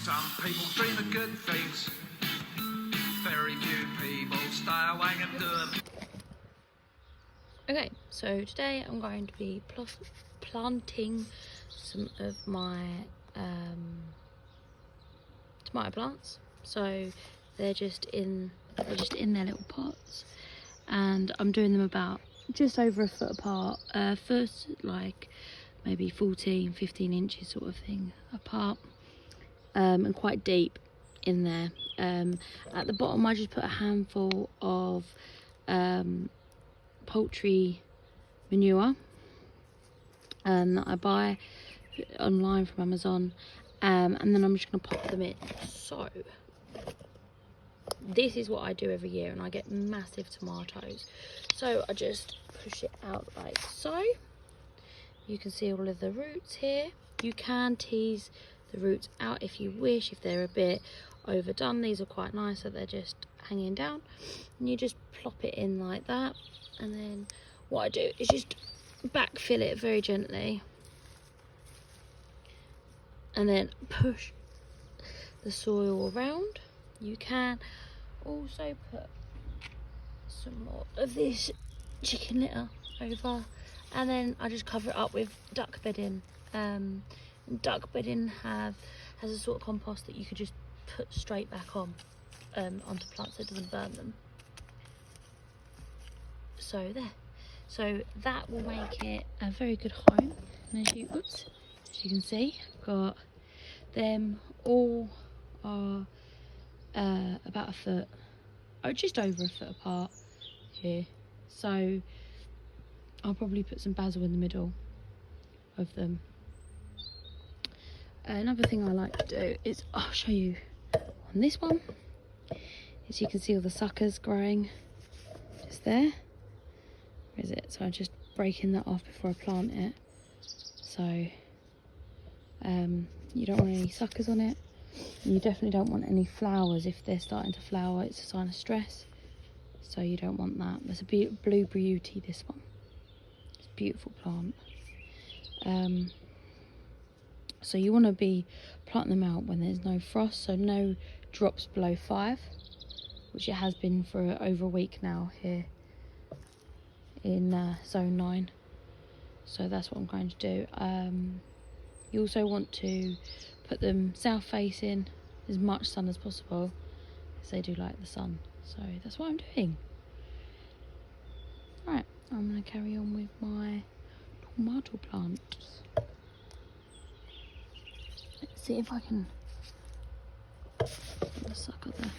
Some people dream of good things. Very few people stay awake and do them. Okay, so today I'm going to be planting some of my tomato plants. So they're just in their little pots, and I'm doing them about just over a foot apart. First, like maybe 14-15 inches sort of thing apart, and quite deep in there. At the bottom I just put a handful of poultry manure that I buy online from Amazon, and then I'm just going to pop them in. So this is what I do every year, and I get massive tomatoes. So I just push it out like so. You can see all of the roots here. You can tease the roots out if you wish, if they're a bit overdone. These are quite nice, so they're just hanging down, and you just plop it in like that. And then what I do is just backfill it very gently, and then push the soil around. You can also put some more of this chicken litter over, and then I just cover it up with duck bedding. Duck bedding has a sort of compost that you could just put straight back on onto plants, so it doesn't burn them. So there. So that will make it a very good home. And as you can see, I've got them all are about a foot, or just over a foot apart here. So I'll probably put some basil in the middle of them. Another thing I like to do is, I'll show you on this one, is you can see all the suckers growing just there. Where is it? So I'm just breaking that off before I plant it. So you don't want any suckers on it, and you definitely don't want any flowers. If they're starting to flower, it's a sign of stress, so you don't want that. There's a blue beauty, this one. It's a beautiful plant. So you want to be planting them out when there's no frost, so no drops below 5, which it has been for over a week now here in zone 9. So that's what I'm going to do. You also want to put them south facing, as much sun as possible, because they do like the sun. So that's what I'm doing. Right, I'm going to carry on with my tomato plants. Let's see if I can get the sucker there.